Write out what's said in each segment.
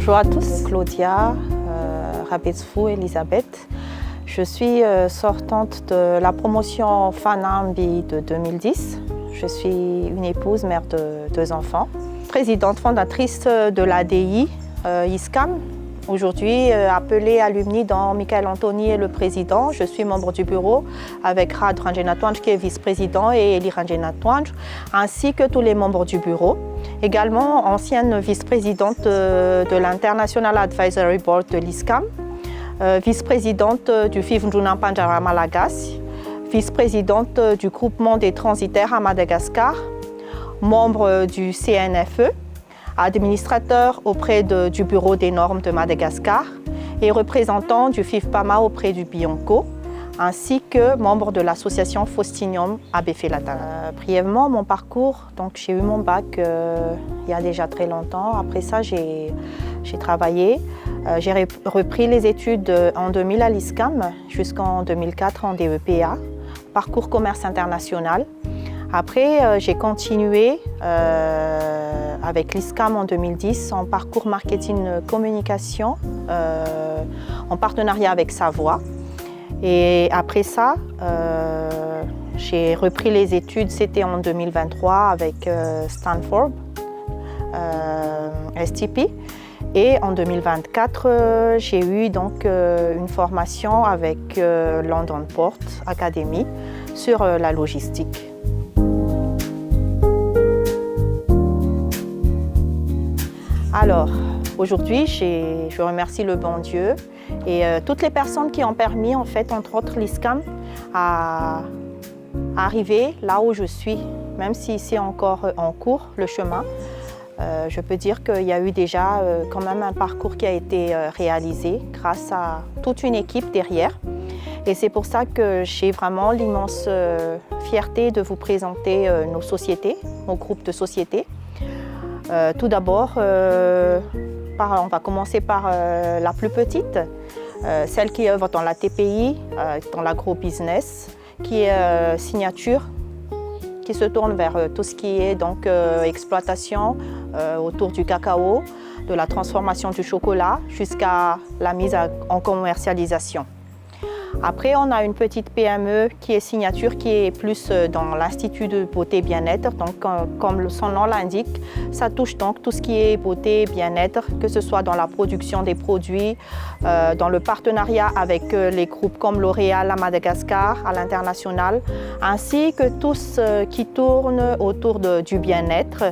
Bonjour à tous, Claudia Rabetsfou Elisabeth. Je suis sortante de la promotion FANAMBI de 2010. Je suis une épouse, mère de 2 enfants. Présidente fondatrice de l'ADI ISCAM. Aujourd'hui appelée alumni dont Michael Anthony est le président. Je suis membre du bureau avec Rad Rangenatwanj qui est vice-président et Eli Rangenatwanj, ainsi que tous les membres du bureau. Également ancienne vice-présidente de l'International Advisory Board de l'ISCAM, vice-présidente du FIF Ndjuna Panjara Malagasy, vice-présidente du groupement des transitaires à Madagascar, membre du CNFE, administrateur auprès du Bureau des normes de Madagascar et représentant du FIFPAMA auprès du Bionco, ainsi que membre de l'association Faustinium à Befelata. Brièvement, mon parcours, donc j'ai eu mon bac il y a déjà très longtemps. Après ça, j'ai travaillé. J'ai repris les études en 2000 à l'ISCAM jusqu'en 2004 en DEPA, parcours commerce international. Après, j'ai continué avec l'ISCAM en 2010 en parcours marketing communication en partenariat avec Savoie. Et après ça, j'ai repris les études, c'était en 2023 avec Stanford, STP. Et en 2024, j'ai eu donc une formation avec London Port Academy sur la logistique. Alors, aujourd'hui, je remercie le bon Dieu et toutes les personnes qui ont permis, en fait, entre autres l'ISCAM, à arriver là où je suis, même si c'est encore en cours, le chemin. Je peux dire qu'il y a eu déjà quand même un parcours qui a été réalisé grâce à toute une équipe derrière. Et c'est pour ça que j'ai vraiment l'immense fierté de vous présenter nos sociétés, nos groupes de sociétés. Tout d'abord, on va commencer par la plus petite, celle qui œuvre dans la TPI, dans l'agro-business, qui est Signature, qui se tourne vers tout ce qui est donc exploitation autour du cacao, de la transformation du chocolat jusqu'à la mise en commercialisation. Après, on a une petite PME qui est Signature, qui est plus dans l'Institut de beauté bien-être. Donc, comme son nom l'indique, ça touche donc tout ce qui est beauté, bien-être, que ce soit dans la production des produits, dans le partenariat avec les groupes comme L'Oréal à Madagascar, à l'international, ainsi que tout ce qui tourne autour du bien-être,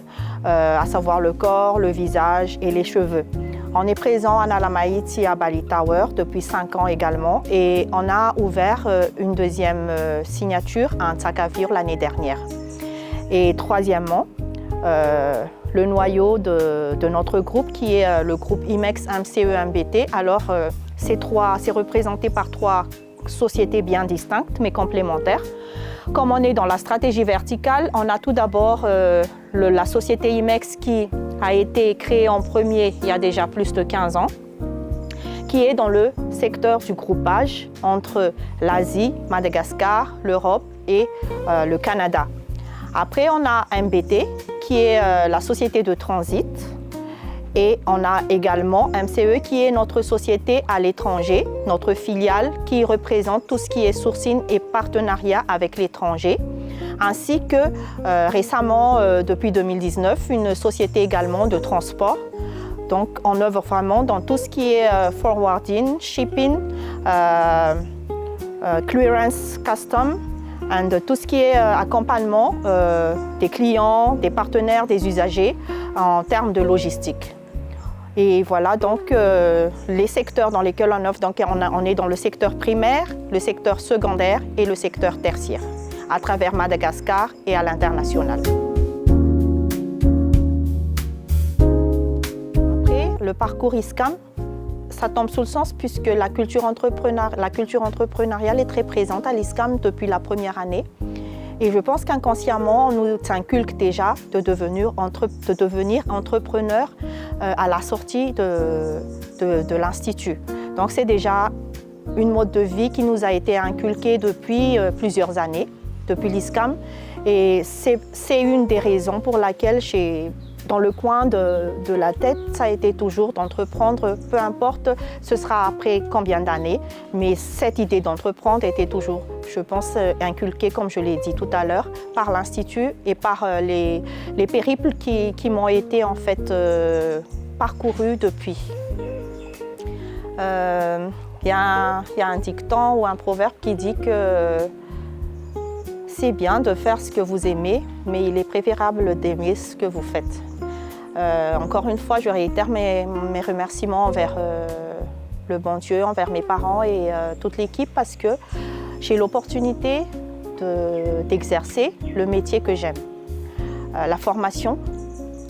à savoir le corps, le visage et les cheveux. On est présent à Nalamaïti à Bali Tower depuis 5 ans également et on a ouvert une deuxième signature à Ntsakavir l'année dernière. Et troisièmement, le noyau de notre groupe qui est le groupe IMEX MCE MBT. Alors c'est représenté par 3 sociétés bien distinctes mais complémentaires. Comme on est dans la stratégie verticale, on a tout d'abord la société IMEX qui a été créée en premier il y a déjà plus de 15 ans, qui est dans le secteur du groupage entre l'Asie, Madagascar, l'Europe et le Canada. Après, on a MBT, qui est la société de transit. Et on a également MCE qui est notre société à l'étranger, notre filiale qui représente tout ce qui est sourcing et partenariat avec l'étranger, ainsi que récemment, depuis 2019, une société également de transport. Donc on œuvre vraiment dans tout ce qui est forwarding, shipping, clearance, custom, et tout ce qui est accompagnement des clients, des partenaires, des usagers en termes de logistique. Et voilà donc les secteurs dans lesquels on œuvre. Donc on est dans le secteur primaire, le secteur secondaire et le secteur tertiaire, à travers Madagascar et à l'international. Après, le parcours ISCAM, ça tombe sous le sens puisque la culture entrepreneuriale est très présente à l'ISCAM depuis la première année. Et je pense qu'inconsciemment, on nous inculque déjà de devenir entrepreneur à la sortie de l'Institut. Donc c'est déjà une mode de vie qui nous a été inculquée depuis plusieurs années, depuis l'ISCAM. Et c'est une des raisons pour laquelle j'ai dans le coin de la tête, ça a été toujours d'entreprendre, peu importe ce sera après combien d'années, mais cette idée d'entreprendre était toujours, je pense, inculquée, comme je l'ai dit tout à l'heure, par l'Institut et par les périples qui m'ont été en fait parcourus depuis. Il y a un dicton ou un proverbe qui dit que c'est bien de faire ce que vous aimez, mais il est préférable d'aimer ce que vous faites. Encore une fois, je réitère mes remerciements envers le bon Dieu, envers mes parents et toute l'équipe parce que j'ai l'opportunité d'exercer le métier que j'aime. La formation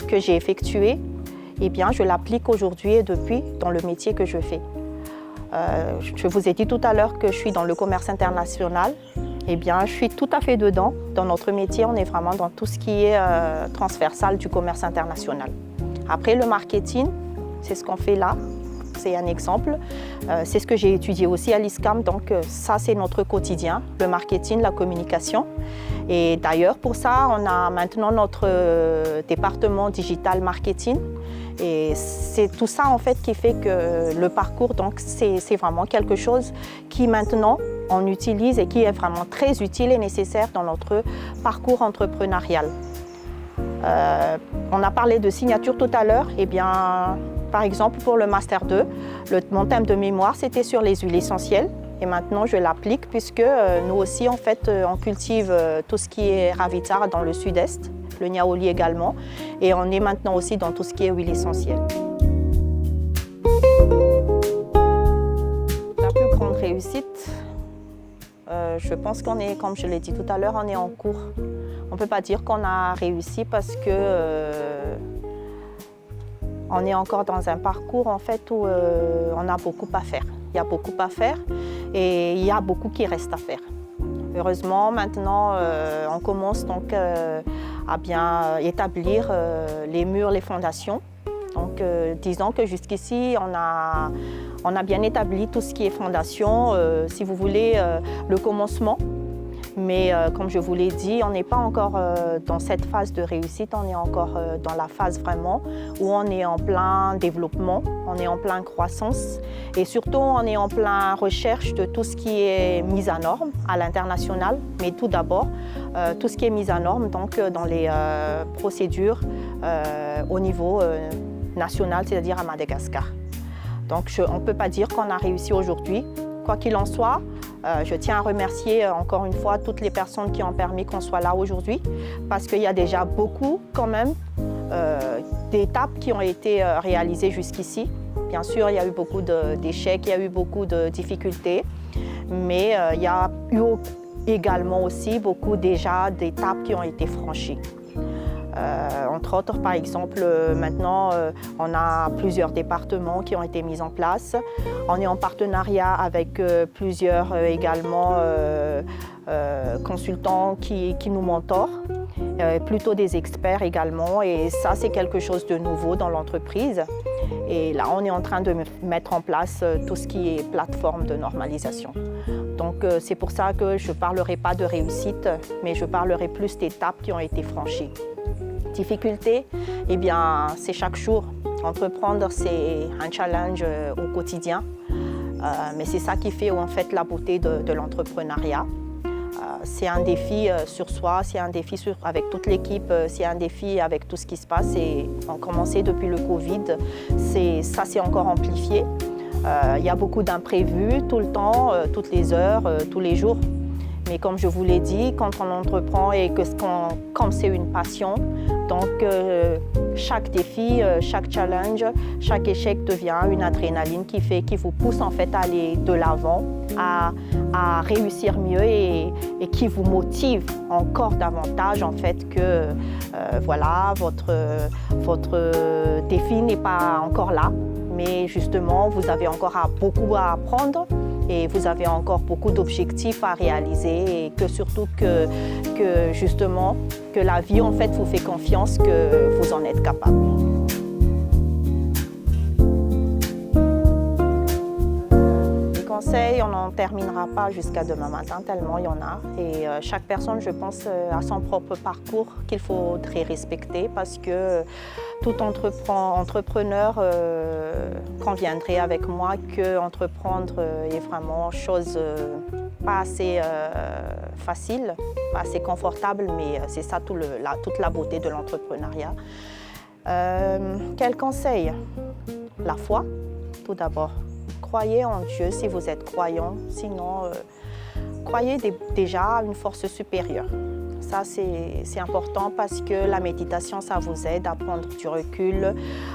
que j'ai effectuée, eh bien, je l'applique aujourd'hui et depuis dans le métier que je fais. Je vous ai dit tout à l'heure que je suis dans le commerce international. Eh bien, je suis tout à fait dedans. Dans notre métier, on est vraiment dans tout ce qui est transversal du commerce international. Après, le marketing, c'est ce qu'on fait là. C'est un exemple. C'est ce que j'ai étudié aussi à l'ISCAM. Donc, ça, c'est notre quotidien, le marketing, la communication. Et d'ailleurs, pour ça, on a maintenant notre département digital marketing. Et c'est tout ça, en fait, qui fait que le parcours, donc, c'est vraiment quelque chose qui, maintenant, on utilise et qui est vraiment très utile et nécessaire dans notre parcours entrepreneurial. On a parlé de signature tout à l'heure. Eh bien, par exemple, pour le Master 2, mon thème de mémoire, c'était sur les huiles essentielles. Et maintenant, je l'applique puisque nous aussi, en fait, on cultive tout ce qui est ravitard dans le sud-est, le niaouli également. Et on est maintenant aussi dans tout ce qui est huile essentielle. La plus grande réussite, je pense qu'on est, comme je l'ai dit tout à l'heure, on est en cours. On ne peut pas dire qu'on a réussi parce que on est encore dans un parcours en fait où on a beaucoup à faire. Il y a beaucoup à faire et il y a beaucoup qui reste à faire. Heureusement, maintenant, on commence donc à bien établir les murs, les fondations. Donc, disons que jusqu'ici, on a bien établi tout ce qui est fondation, si vous voulez, le commencement. Mais comme je vous l'ai dit, on n'est pas encore dans cette phase de réussite, on est encore dans la phase vraiment où on est en plein développement, on est en plein croissance et surtout on est en plein recherche de tout ce qui est mis à norme à l'international. Mais tout d'abord, tout ce qui est mis à norme donc, dans les procédures au niveau national, c'est-à-dire à Madagascar. Donc on ne peut pas dire qu'on a réussi aujourd'hui. Quoi qu'il en soit, je tiens à remercier encore une fois toutes les personnes qui ont permis qu'on soit là aujourd'hui parce qu'il y a déjà beaucoup quand même d'étapes qui ont été réalisées jusqu'ici. Bien sûr, il y a eu beaucoup d'échecs, il y a eu beaucoup de difficultés, mais il y a eu également aussi beaucoup déjà d'étapes qui ont été franchies. Entre autres, par exemple, maintenant, on a plusieurs départements qui ont été mis en place. On est en partenariat avec plusieurs également consultants qui nous mentorent, plutôt des experts également. Et ça, c'est quelque chose de nouveau dans l'entreprise. Et là, on est en train de mettre en place tout ce qui est plateforme de normalisation. Donc, c'est pour ça que je ne parlerai pas de réussite, mais je parlerai plus d'étapes qui ont été franchies. Difficulté, eh bien, c'est chaque jour. Entreprendre, c'est un challenge au quotidien. Mais c'est ça qui fait en fait la beauté de l'entrepreneuriat. C'est un défi sur soi, c'est un défi avec toute l'équipe, c'est un défi avec tout ce qui se passe. Et on a commencé depuis le Covid, ça c'est encore amplifié. Il y a beaucoup d'imprévus tout le temps, toutes les heures, tous les jours. Mais comme je vous l'ai dit, quand on entreprend et que comme c'est une passion, donc chaque défi, chaque challenge, chaque échec devient une adrénaline qui vous pousse en fait à aller de l'avant, à réussir mieux et qui vous motive encore davantage en fait que voilà, votre défi n'est pas encore là, mais justement vous avez encore beaucoup à apprendre. Et vous avez encore beaucoup d'objectifs à réaliser et que surtout que justement, que la vie en fait vous fait confiance que vous en êtes capable. Les conseils, on n'en terminera pas jusqu'à demain matin, tellement il y en a. Et chaque personne, je pense, a son propre parcours qu'il faudrait respecter parce que tout entrepreneur conviendrait avec moi qu'entreprendre est vraiment chose pas assez facile, pas assez confortable, mais c'est ça toute la beauté de l'entrepreneuriat. Quel conseil? La foi, tout d'abord. Croyez en Dieu si vous êtes croyant, sinon croyez déjà à une force supérieure. Ça, c'est important parce que la méditation, ça vous aide à prendre du recul,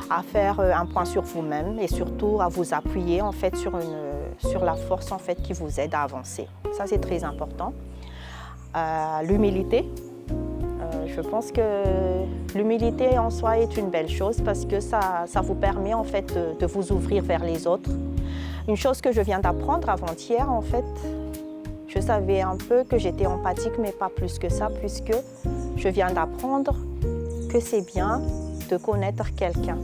à faire un point sur vous-même et surtout à vous appuyer en fait, sur la force en fait, qui vous aide à avancer. Ça, c'est très important. L'humilité. Je pense que l'humilité en soi est une belle chose parce que ça vous permet en fait de vous ouvrir vers les autres. Une chose que je viens d'apprendre avant-hier, en fait, je savais un peu que j'étais empathique, mais pas plus que ça, puisque je viens d'apprendre que c'est bien de connaître quelqu'un.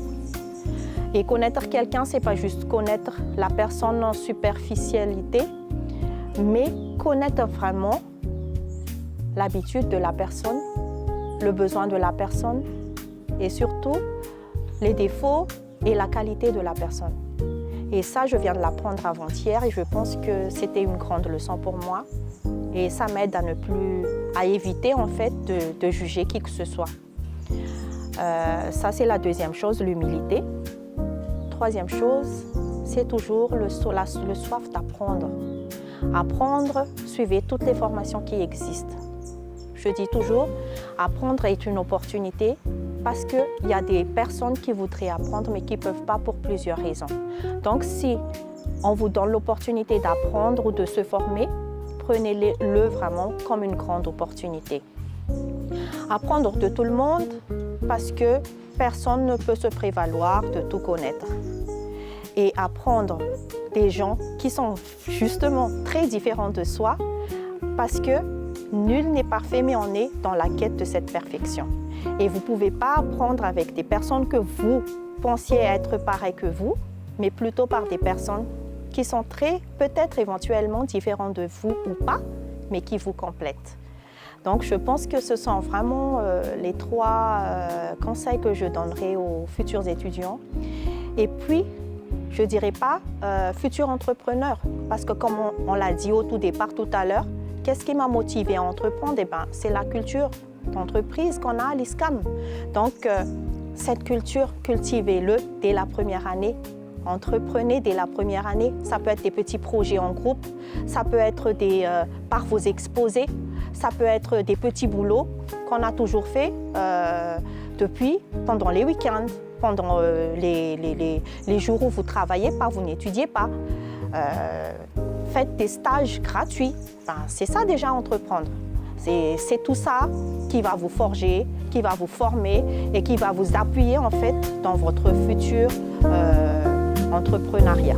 Et connaître quelqu'un, c'est pas juste connaître la personne en superficialité, mais connaître vraiment l'habitude de la personne, le besoin de la personne et surtout les défauts et la qualité de la personne. Et ça, je viens de l'apprendre avant-hier et je pense que c'était une grande leçon pour moi. Et ça m'aide à éviter en fait de juger qui que ce soit. Ça, c'est la deuxième chose, l'humilité. Troisième chose, c'est toujours le soif d'apprendre. Apprendre, suivez toutes les formations qui existent. Je dis toujours, apprendre est une opportunité parce qu'il y a des personnes qui voudraient apprendre mais qui ne peuvent pas pour plusieurs raisons. Donc si on vous donne l'opportunité d'apprendre ou de se former, prenez-le vraiment comme une grande opportunité. Apprendre de tout le monde parce que personne ne peut se prévaloir de tout connaître. Et apprendre des gens qui sont justement très différents de soi parce que nul n'est parfait, mais on est dans la quête de cette perfection. Et vous ne pouvez pas apprendre avec des personnes que vous pensiez être pareilles que vous, mais plutôt par des personnes qui sont peut-être éventuellement différentes de vous ou pas, mais qui vous complètent. Donc je pense que ce sont vraiment les trois conseils que je donnerai aux futurs étudiants. Et puis, je ne dirais pas futurs entrepreneurs, parce que comme on l'a dit au tout départ tout à l'heure, qu'est-ce qui m'a motivée à entreprendre? C'est la culture d'entreprise qu'on a à l'ISCAM. Donc, cette culture, cultivez-le dès la première année. Entreprenez dès la première année. Ça peut être des petits projets en groupe, ça peut être par vos exposés, ça peut être des petits boulots qu'on a toujours fait pendant les week-ends, pendant les jours où vous ne travaillez pas, vous n'étudiez pas. Faites des stages gratuits. C'est ça déjà entreprendre. C'est tout ça qui va vous forger, qui va vous former et qui va vous appuyer en fait dans votre futur entrepreneuriat.